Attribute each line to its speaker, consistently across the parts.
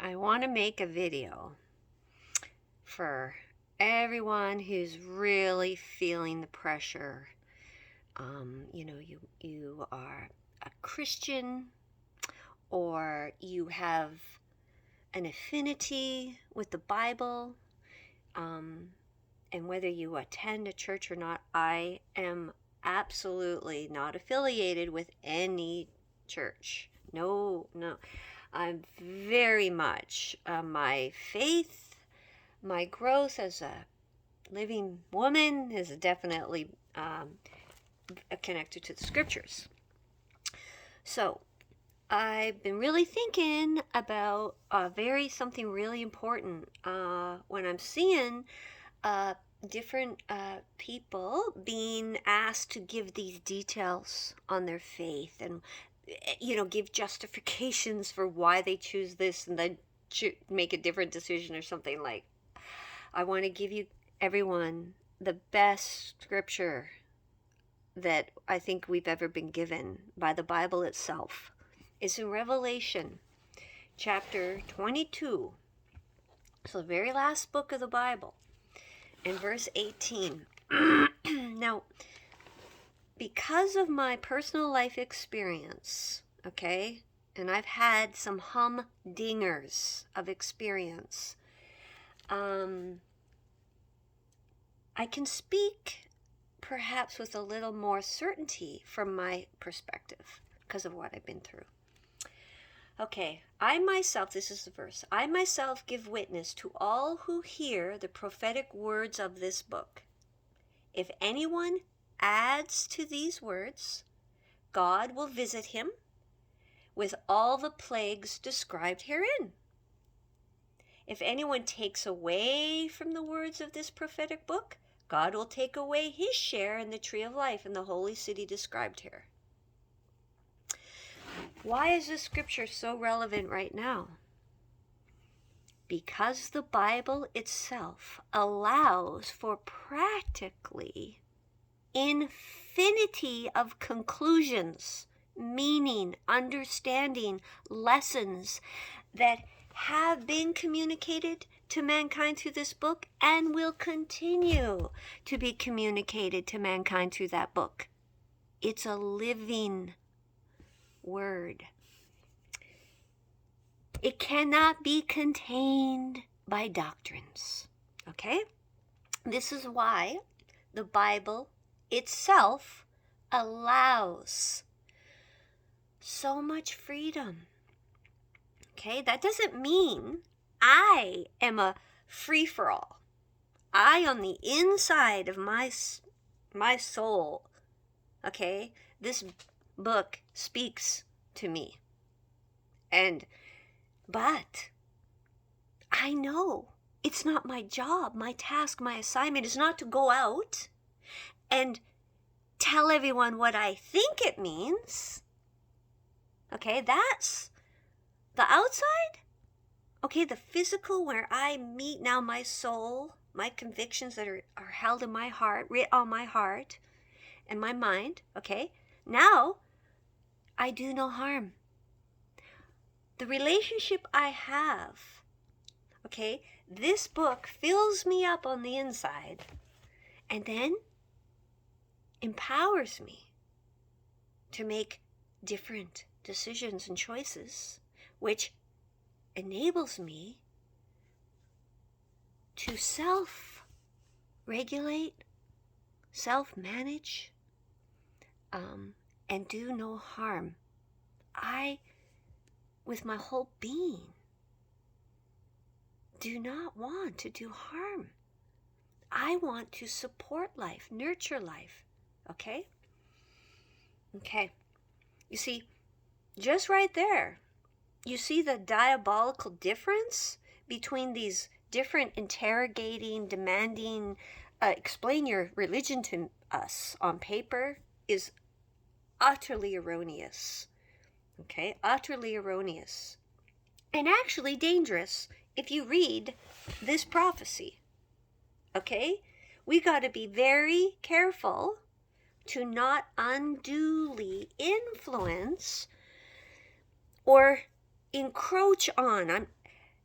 Speaker 1: I want to make a video for everyone who's really feeling the pressure. You are a Christian, or you have an affinity with the Bible, and whether you attend a church or not, I am absolutely not affiliated with any church. No. I'm very much my faith, my growth as a living woman is definitely connected to the scriptures. So I've been really thinking about something really important when I'm seeing different people being asked to give these details on their faith and give justifications for why they choose this and then make a different decision or something. Like, I want to give you everyone the best scripture that I think we've ever been given by the Bible itself. It's in Revelation chapter 22. So the very last book of the Bible, in verse 18. Now, because of my personal life experience, okay, and I've had some humdingers of experience, I can speak perhaps with a little more certainty from my perspective because of what I've been through. Okay, I myself, this is the verse, I myself give witness to all who hear the prophetic words of this book. If anyone adds to these words, God will visit him with all the plagues described herein. If anyone takes away from the words of this prophetic book, God will take away his share in the tree of life in the holy city described here. Why is this scripture so relevant right now? Because the Bible itself allows for practically infinity of conclusions, meaning, understanding, lessons that have been communicated to mankind through this book and will continue to be communicated to mankind through that book. It's a living word. It cannot be contained by doctrines. Okay? This is why the Bible itself allows so much freedom. Okay? That doesn't mean I am a free-for-all. I, on the inside of my soul, okay, this book speaks to me. But I know it's not my job, my task, my assignment is not to go out and tell everyone what I think it means. Okay, that's the outside. Okay, the physical, where I meet now my soul, my convictions that are held in my heart, writ on my heart and my mind. Okay, now I do no harm. The relationship I have, okay, this book fills me up on the inside and then empowers me to make different decisions and choices, which enables me to self-regulate, self-manage, and do no harm. I, with my whole being, do not want to do harm. I want to support life, nurture life. Okay? Okay. You see, just right there, you see the diabolical difference between these different interrogating, demanding, explain your religion to us on paper is utterly erroneous. Okay, utterly erroneous. And actually dangerous if you read this prophecy. Okay? We got to be very careful to not unduly influence or encroach on.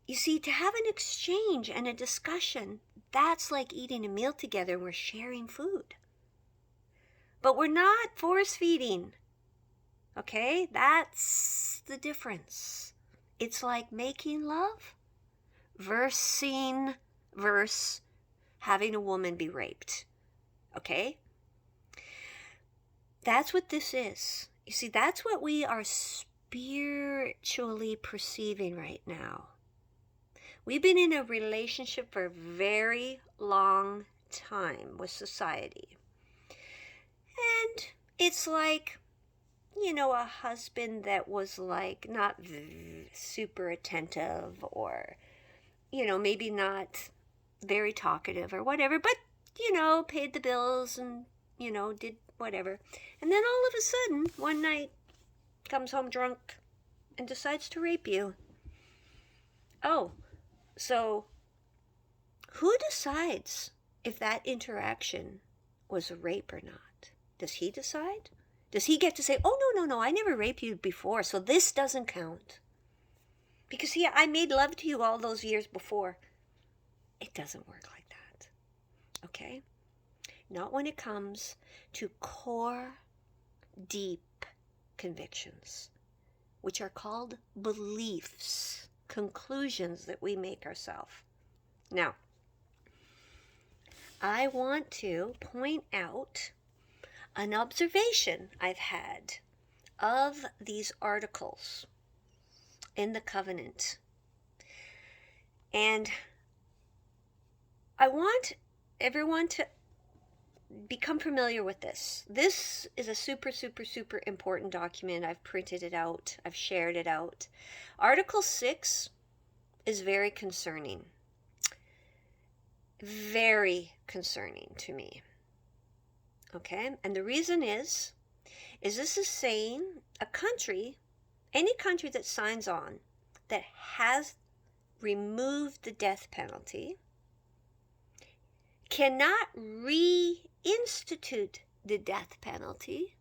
Speaker 1: You see, to have an exchange and a discussion, that's like eating a meal together and we're sharing food. But we're not force feeding. Okay? That's the difference. It's like making love versus having a woman be raped. Okay? That's what this is. You see, that's what we are spiritually perceiving right now. We've been in a relationship for a very long time with society. And it's like, a husband that was like not super attentive, or, maybe not very talkative or whatever, but, paid the bills and, did whatever. And then all of a sudden, one night, comes home drunk and decides to rape you. Oh, so who decides if that interaction was a rape or not? Does he decide? Does he get to say, oh, no, I never raped you before, so this doesn't count? Because, I made love to you all those years before. It doesn't work like that. Okay? Not when it comes to core, deep convictions, which are called beliefs, conclusions that we make ourselves. Now, I want to point out an observation I've had of these articles in the covenant. And I want everyone to become familiar with this. This is a super, super, super important document. I've printed it out. I've shared it out. Article 6 is very concerning. Very concerning to me. Okay? And the reason is this is saying any country that signs on that has removed the death penalty cannot reinstitute the death penalty,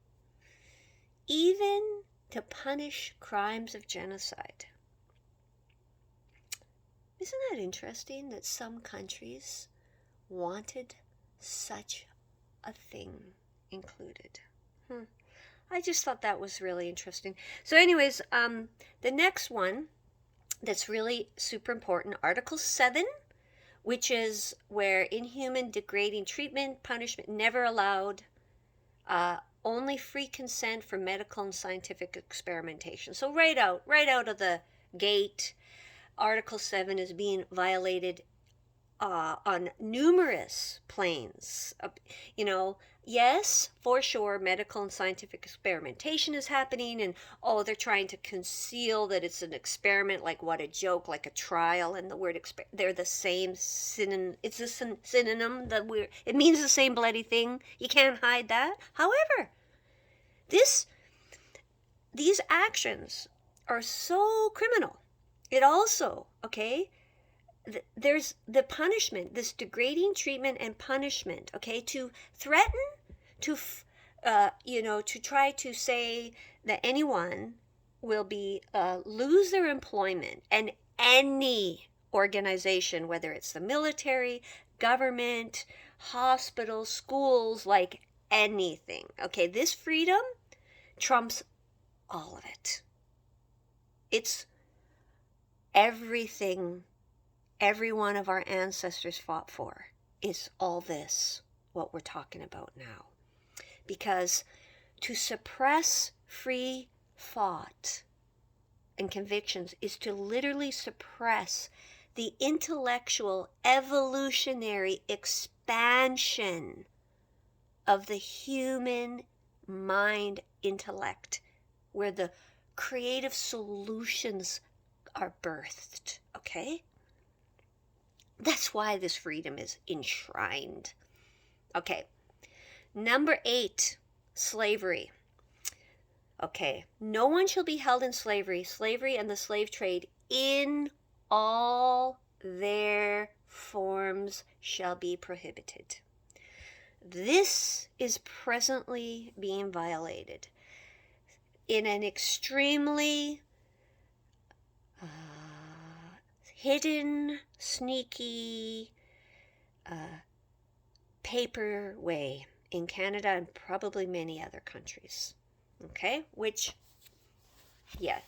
Speaker 1: even to punish crimes of genocide. Isn't that interesting that some countries wanted such a thing included? I just thought that was really interesting. So anyways, the next one that's really super important, Article 7, which is where inhuman, degrading treatment, punishment never allowed, only free consent for medical and scientific experimentation. So right out of the gate, Article 7 is being violated on numerous planes. Yes, for sure, medical and scientific experimentation is happening, and they're trying to conceal that it's an experiment, like what a joke, like a trial, and the word they're the same synonym. It's a synonym it means the same bloody thing. You can't hide that. However, these actions are so criminal. It also, there's the punishment, this degrading treatment and punishment, to threaten, to try to say that anyone will be lose their employment, and any organization, whether it's the military, government, hospitals, schools, like anything. This freedom trumps all of it. It's everything every one of our ancestors fought for is all this, what we're talking about now. Because to suppress free thought and convictions is to literally suppress the intellectual evolutionary expansion of the human mind intellect, where the creative solutions are birthed. That's why this freedom is enshrined. Number 8, slavery. No one shall be held in slavery and the slave trade in all their forms shall be prohibited. This is presently being violated in an extremely hidden, sneaky, paper way in Canada and probably many other countries. Okay, which, yeah,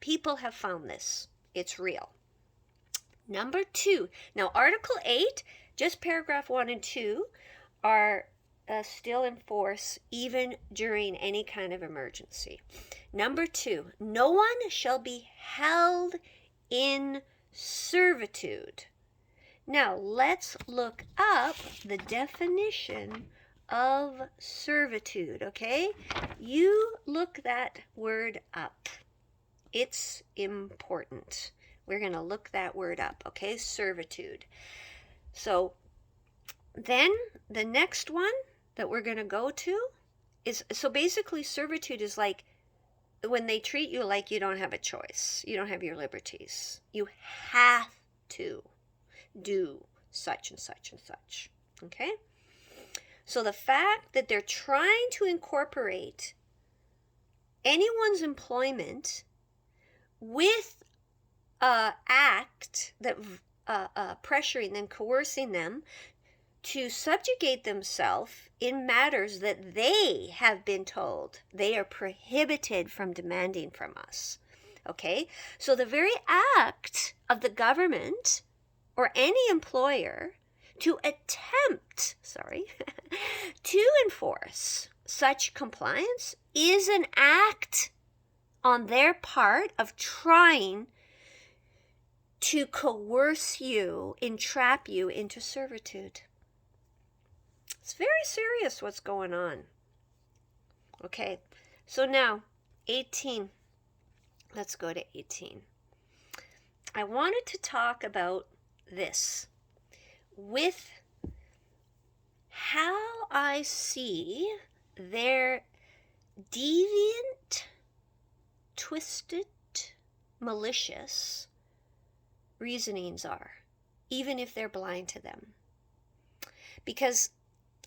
Speaker 1: people have found this. It's real. Number 2. Now, Article 8, just paragraph 1 and 2, are still in force even during any kind of emergency. Number 2, no one shall be held in servitude. Now, let's look up the definition of servitude, okay? You look that word up. It's important. We're going to look that word up, okay? Servitude. So then the next one that we're going to go to is, so basically servitude is like when they treat you like you don't have a choice. You don't have your liberties. You have to do such and such and such, okay? So the fact that they're trying to incorporate anyone's employment with an act that pressuring them, coercing them to subjugate themselves in matters that they have been told they are prohibited from demanding from us. Okay? So the very act of the government or any employer to attempt, to enforce such compliance is an act on their part of trying to coerce you, entrap you into servitude. It's very serious what's going on. Okay, so now 18. Let's go to 18. I wanted to talk about this with how I see their deviant, twisted, malicious reasonings are, even if they're blind to them. Because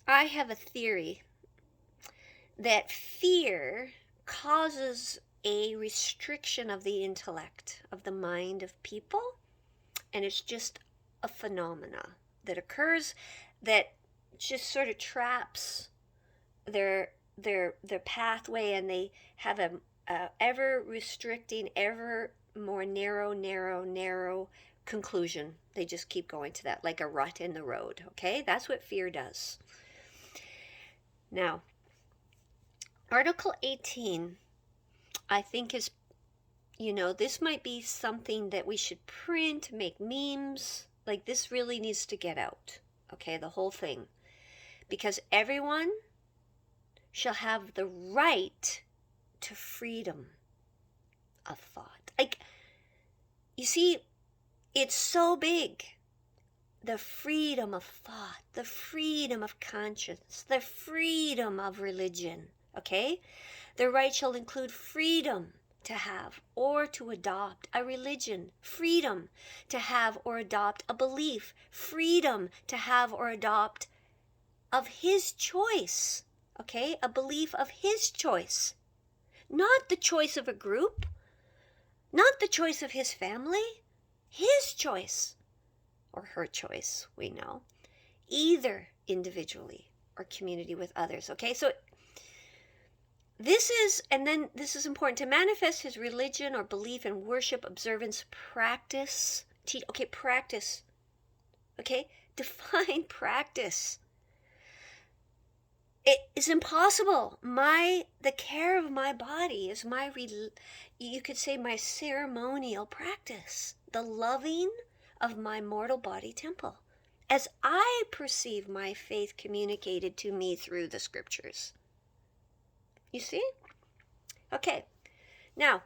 Speaker 1: I have a theory that fear causes a restriction of the intellect, of the mind of people, and it's just a phenomena that occurs that just sort of traps their pathway, and they have a ever restricting, ever more narrow conclusion. They just keep going to that, like a rut in the road. Okay, that's what fear does. Now, Article 18, I think is, this might be something that we should print, make memes. Like, this really needs to get out. Okay, the whole thing. Because everyone shall have the right to freedom of thought. Like, you see, it's so big. The freedom of thought, the freedom of conscience, the freedom of religion, okay? The right shall include freedom to have or to adopt a religion, freedom to have or adopt a belief, freedom to have or adopt of his choice, okay? A belief of his choice, not the choice of a group, not the choice of his family, his choice. Or her choice, we know, either individually or community with others. Okay, so this is important, to manifest his religion or belief in worship, observance, practice. Practice. Okay, define practice. It is impossible. The care of my body is you could say my ceremonial practice. The loving of my mortal body temple, as I perceive my faith communicated to me through the scriptures. You see? Okay. Now,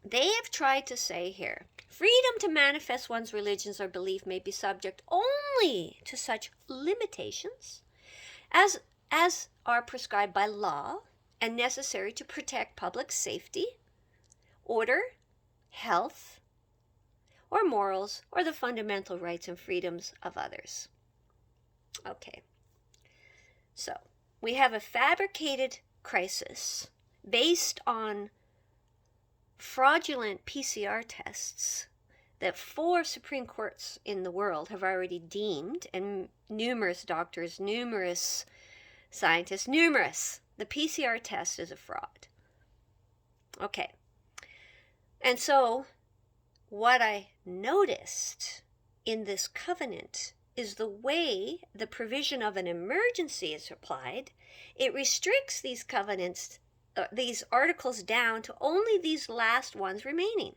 Speaker 1: they have tried to say here, freedom to manifest one's religions or belief may be subject only to such limitations as are prescribed by law and necessary to protect public safety, order, health, or morals, or the fundamental rights and freedoms of others. Okay, so we have a fabricated crisis based on fraudulent PCR tests that 4 Supreme Courts in the world have already deemed, and numerous doctors, numerous scientists, numerous, the PCR test is a fraud. Okay. And so what I noticed in this covenant is the way the provision of an emergency is applied. It restricts these covenants, these articles down to only these last ones remaining.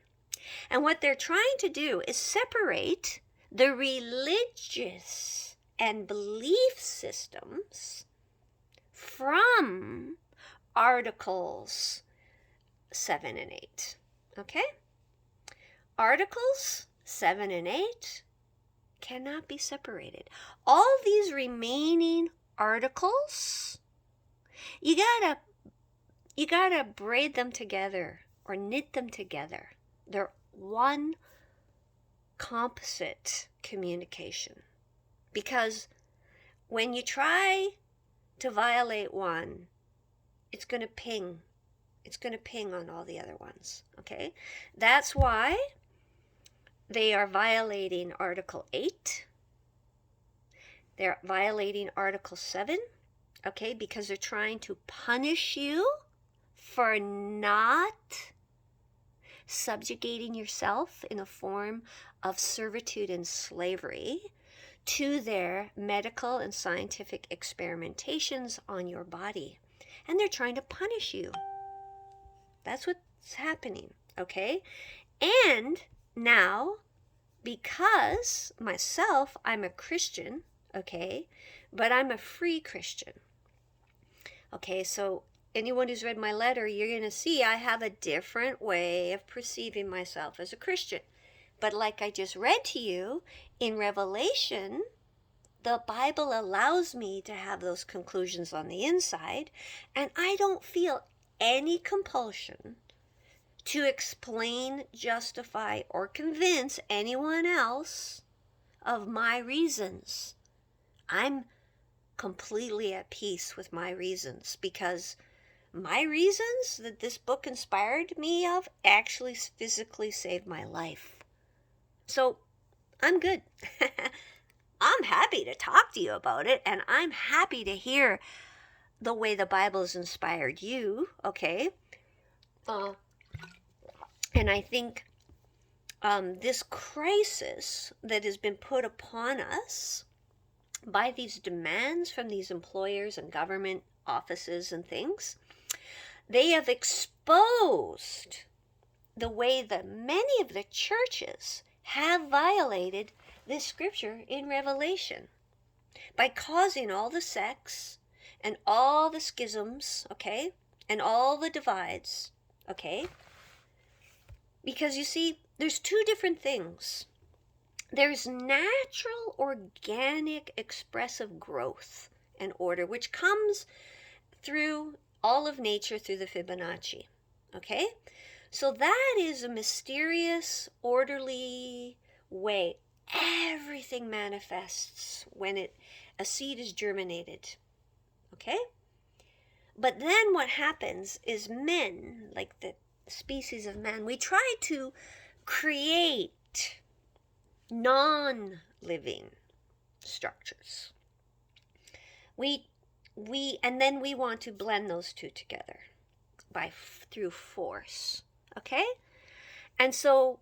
Speaker 1: And what they're trying to do is separate the religious and belief systems from Articles 7 and 8. Okay? Articles 7 and 8 cannot be separated. All these remaining articles, you gotta braid them together or knit them together. They're one composite communication. Because when you try to violate one, it's going to ping. It's going to ping on all the other ones. Okay? That's why they are violating Article 8. They're violating Article 7. Okay? Because they're trying to punish you for not subjugating yourself in a form of servitude and slavery to their medical and scientific experimentations on your body. And they're trying to punish you. That's what's happening, okay? And now, because myself, I'm a Christian, okay? But I'm a free Christian. Okay, so anyone who's read my letter, you're going to see I have a different way of perceiving myself as a Christian. But like I just read to you, in Revelation, the Bible allows me to have those conclusions on the inside, and I don't feel any compulsion to explain, justify, or convince anyone else of my reasons. I'm completely at peace with my reasons, because my reasons that this book inspired me of actually physically saved my life. So I'm good. I'm happy to talk to you about it, and I'm happy to hear the way the Bible has inspired you, okay? And I think this crisis that has been put upon us by these demands from these employers and government offices and things, they have exposed the way that many of the churches have violated this scripture in Revelation by causing all the sects and all the schisms, okay, and all the divides, okay? Because you see, there's two different things. There's natural, organic, expressive growth and order, which comes through all of nature through the Fibonacci, okay? So that is a mysterious, orderly way. Everything manifests when a seed is germinated, okay? But then what happens is men, like the species of man, we try to create non-living structures. And then we want to blend those two together through force, okay? And so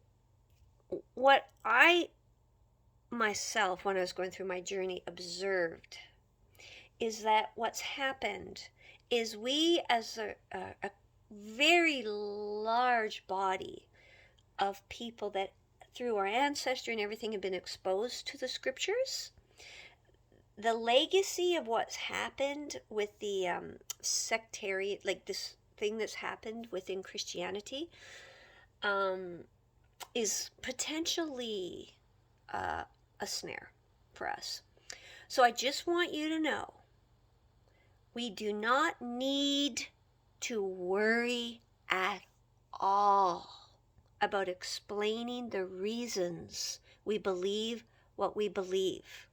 Speaker 1: what I myself, when I was going through my journey, observed is that what's happened is we, as a very large body of people that through our ancestry and everything have been exposed to the scriptures, the legacy of what's happened with the sectarian, like this thing that's happened within Christianity, is potentially a snare for us. So I just want you to know, we do not need to worry at all about explaining the reasons we believe what we believe,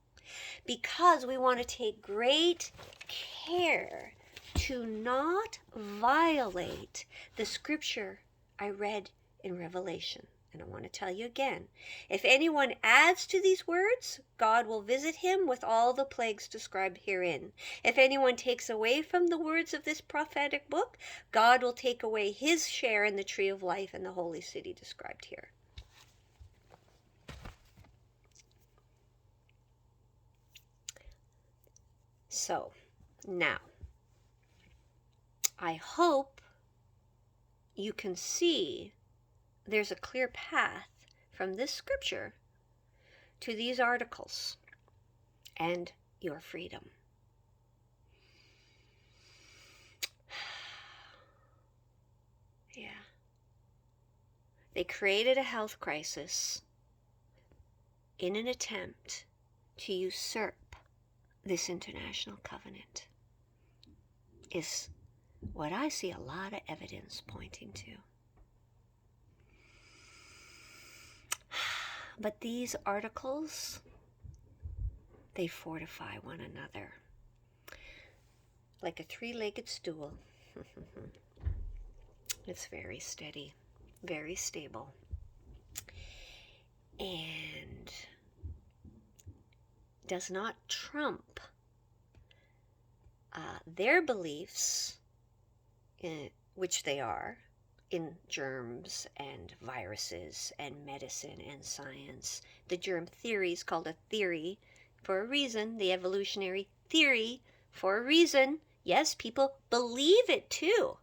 Speaker 1: because we want to take great care to not violate the scripture I read in Revelation. And I want to tell you again, if anyone adds to these words, God will visit him with all the plagues described herein. If anyone takes away from the words of this prophetic book, God will take away his share in the tree of life and the holy city described here. So, now, I hope you can see there's a clear path from this scripture to these articles and your freedom. Yeah. They created a health crisis in an attempt to usurp this international covenant, is what I see a lot of evidence pointing to. But these articles, they fortify one another like a three-legged stool. It's very steady, very stable, and does not trump their beliefs, which they are, in germs and viruses and medicine and science. The germ theory is called a theory for a reason, the evolutionary theory for a reason. Yes, people believe it too.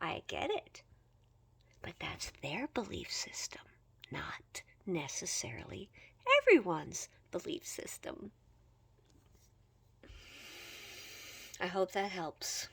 Speaker 1: I get it. But that's their belief system, not necessarily everyone's belief system. I hope that helps.